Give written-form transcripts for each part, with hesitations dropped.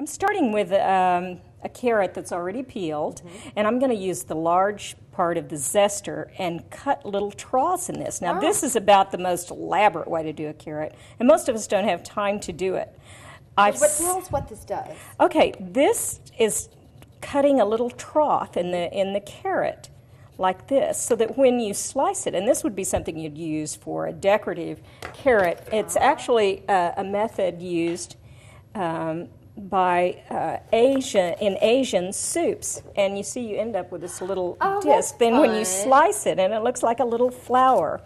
I'm starting with a carrot that's already peeled, and I'm going to use the large part of the zester and cut little troughs in this. Now, this is about the most elaborate way to do a carrot, and most of us don't have time to do it. But tell us what this does. Okay, this is cutting a little trough in the carrot like this, so that when you slice it, and this would be something you'd use for a decorative carrot, it's actually a method used by Asian soups, and you see you end up with this little disc. Then when you slice it, and it looks like a little flower.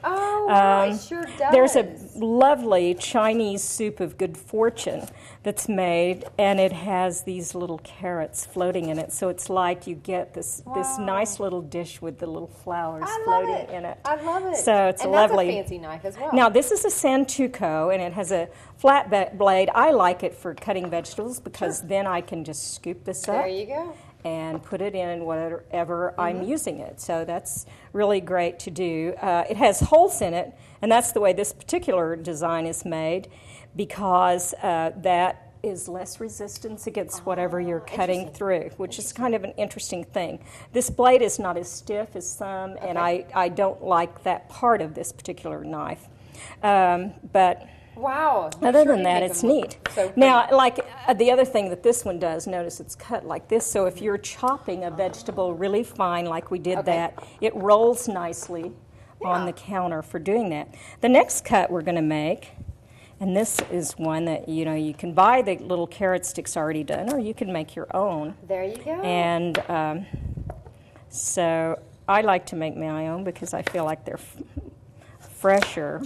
It sure does. There's a lovely Chinese soup of good fortune that's made, and it has these little carrots floating in it, so it's like you get this nice little dish with the little flowers floating in it. I love it. So it's and lovely. That's a fancy knife as well. Now this is a santuko, and it has a flat blade. I like it for cutting vegetables because then I can just scoop this up. There you go. And put it in whatever I'm using it. So that's really great to do. It has holes in it, and that's the way this particular design is made, because that is less resistance against whatever you're cutting through, which is kind of an interesting thing. This blade is not as stiff as some, and I don't like that part of this particular knife. But wow. Other than that, it's neat. So now, like the other thing that this one does, notice it's cut like this, so if you're chopping a vegetable really fine like we did that, it rolls nicely on the counter for doing that. The next cut we're going to make, and this is one that, you can buy the little carrot sticks already done, or you can make your own. There you go. And so I like to make my own because I feel like they're fresher,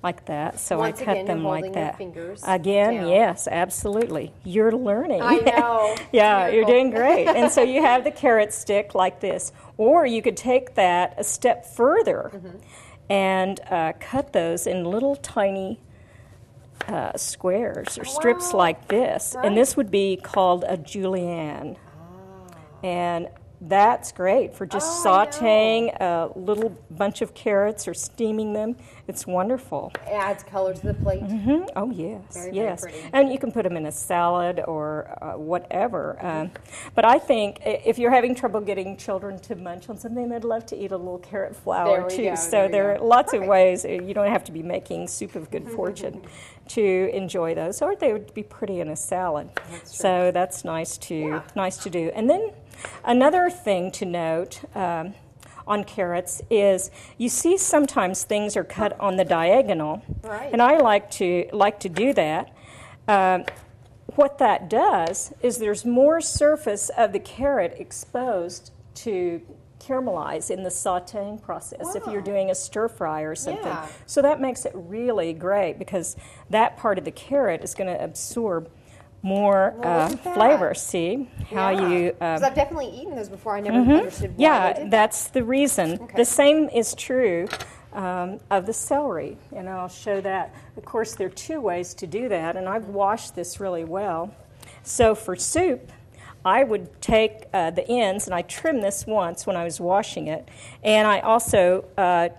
like that. So Once I cut again, them like your that. Fingers again, down. Yes, absolutely. You're learning. I know. Yeah, you're doing great. And so you have the carrot stick like this, or you could take that a step further and cut those in little tiny squares or strips like this, and this would be called a julienne. And that's great for just sautéing a little bunch of carrots or steaming them. It's wonderful. It adds color to the plate. Oh, yes, very pretty. And you can put them in a salad or whatever. But I think if you're having trouble getting children to munch on something, they'd love to eat a little carrot flour too. So there are lots of ways. You don't have to be making soup of good fortune to enjoy those, or they would be pretty in a salad. So that's nice to do. And then another thing to note on carrots is you see sometimes things are cut on the diagonal, and I like to do that. What that does is there's more surface of the carrot exposed to caramelize in the sautéing process if you're doing a stir fry or something. So that makes it really great because that part of the carrot is going to absorb more flavor. See how you... Because I've definitely eaten those before. I never understood why they did that's the reason. The same is true of the celery, and I'll show that. Of course, there are two ways to do that, and I've washed this really well. So for soup, I would take the ends, and I trimmed this once when I was washing it, and I also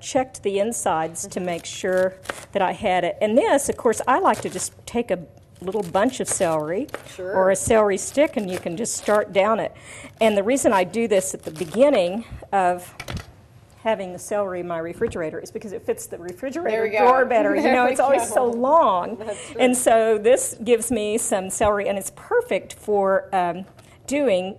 checked the insides to make sure that I had it. And this, of course, I like to just take a little bunch of celery or a celery stick, and you can just start down it. And the reason I do this at the beginning of having the celery in my refrigerator is because it fits the refrigerator drawer better. It's always so long. And so this gives me some celery, and it's perfect for doing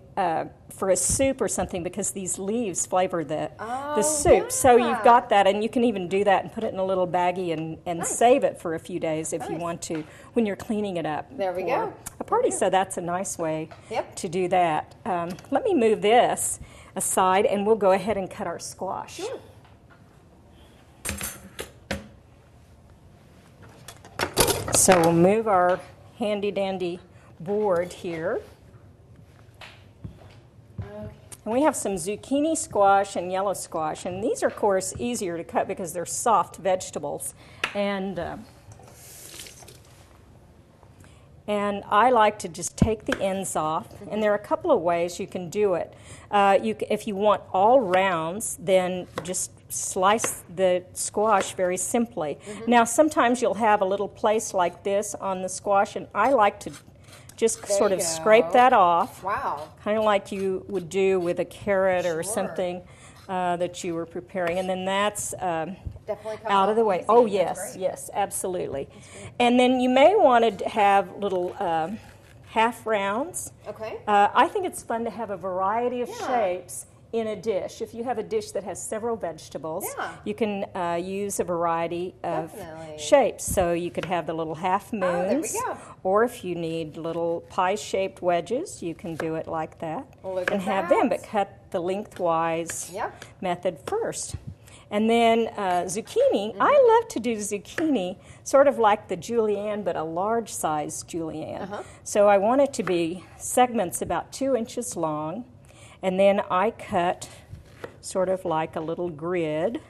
for a soup or something because these leaves flavor the soup. So you've got that, and you can even do that and put it in a little baggie and save it for a few days if you want to when you're cleaning it up. There we go. A party, so that's a nice way to do that. Let me move this aside, and we'll go ahead and cut our squash. Sure. So we'll move our handy-dandy board here. And we have some zucchini squash and yellow squash, and these are, of course, easier to cut because they're soft vegetables. And I like to just take the ends off, and there are a couple of ways you can do it. If you want all rounds, then just slice the squash very simply. Now, sometimes you'll have a little place like this on the squash, and I like to just There sort you of go. scrape that off. Wow. Kind of like you would do with a carrot or Sure. something that you were preparing. And then that's Definitely comes out of the off way. easy. Oh, That's yes, great. yes, absolutely. And then you may want to have little half rounds. Okay. I think it's fun to have a variety of Yeah. shapes in a dish. If you have a dish that has several vegetables, Yeah. you can use a variety of Definitely. shapes. So you could have the little half moons, there we go. or if you need little pie-shaped wedges, you can do it like that Look and at have that. them, but cut the lengthwise Yep. method first. And then zucchini, I love to do zucchini sort of like the julienne, but a large-sized julienne. So I want it to be segments about 2 inches long, and then I cut sort of like a little grid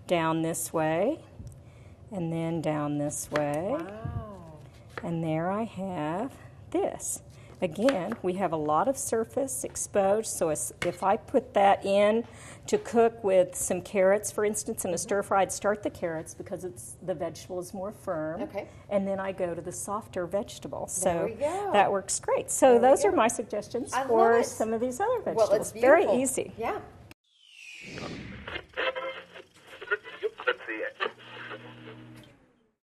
down this way, and then down this way. Wow. And there I have this. Again, we have a lot of surface exposed, so if I put that in to cook with some carrots, for instance, in a stir fry, I'd start the carrots because the vegetable is more firm. Okay. And then I go to the softer vegetable. There So we go. that works great. So There we those are go. my suggestions I for love it. some of these other Well, vegetables. it's beautiful. Very easy. Yeah. Let's see it.